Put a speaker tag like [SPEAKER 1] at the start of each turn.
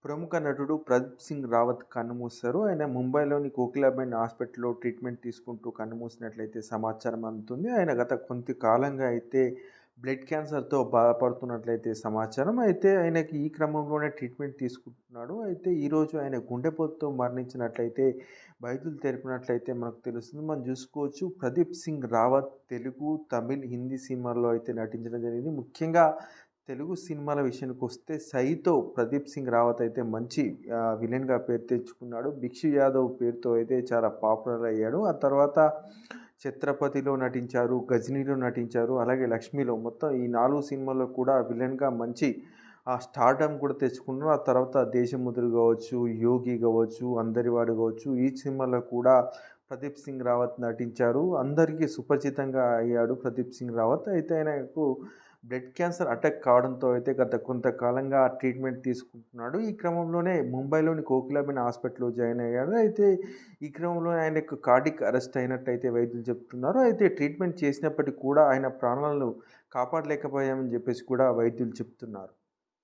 [SPEAKER 1] ప్రముఖ నటుడు ప్రదీప్ సింగ్ రావత్ కన్నుమూశారు. ఆయన ముంబైలోని కోకిలాబెన్ హాస్పిటల్‌లో ట్రీట్మెంట్ తీసుకుంటూ కన్నుమూసినట్లయితే సమాచారం అందుతుంది. ఆయన గత కొంత కాలంగా అయితే బ్లడ్ క్యాన్సర్‌తో బాధపడుతున్నట్లయితే సమాచారం. అయితే ఆయనకి ఈ క్రమంలోనే ట్రీట్మెంట్ తీసుకుంటున్నాడు. అయితే ఈరోజు ఆయన గుండెపోటుతో మరణించినట్లయితే వైద్యులు తెలిపినట్లయితే మనకు తెలుస్తుంది. మనం చూసుకోవచ్చు ప్రదీప్ సింగ్ రావత్ తెలుగు, తమిళ్, హిందీ సినిమాల్లో అయితే నటించడం జరిగింది. ముఖ్యంగా తెలుగు సినిమాల విషయానికొస్తే 'సై'తో ప్రదీప్ సింగ్ రావత్ అయితే మంచి విలన్‌గా పేరు తెచ్చుకున్నాడు. 'భిక్షు యాదవ్' పేరుతో అయితే చాలా పాపులర్ అయ్యాడు. ఆ తర్వాత 'ఛత్రపతిలో' నటించారు, 'గజినీలో' నటించారు, అలాగే 'లక్ష్మిలో' మొత్తం ఈ 4 సినిమాల్లో కూడా విలన్‌గా మంచి స్టార్డమ్ కూడా తెచ్చుకున్నారు. ఆ తర్వాత 'దేశముదురు' గావచ్చు, 'యోగి' గావచ్చు, 'అందరివాడు' గావచ్చు ఈ సినిమాలో కూడా ప్రదీప్ సింగ్ రావత్ నటించారు. అందరికీ సుపరిచితంగా అయ్యాడు ప్రదీప్ సింగ్ రావత్. అయితే ఆయనకు బ్లడ్ క్యాన్సర్ అటాక్ కావడంతో అయితే గత కొంతకాలంగా ట్రీట్మెంట్ తీసుకుంటున్నాడు. ఈ క్రమంలోనే ముంబైలోని కోకిలాబెన్ హాస్పిటల్‌లో జాయిన్ అయ్యాడు. అయితే ఈ క్రమంలో ఆయనకు కార్డియాక్ అరెస్ట్ అయినట్టయితే వైద్యులు చెప్తున్నారు. అయితే ట్రీట్మెంట్ చేసినప్పటికి కూడా ఆయన ప్రాణాలను కాపాడలేకపోయామని చెప్పేసి కూడా వైద్యులు చెప్తున్నారు.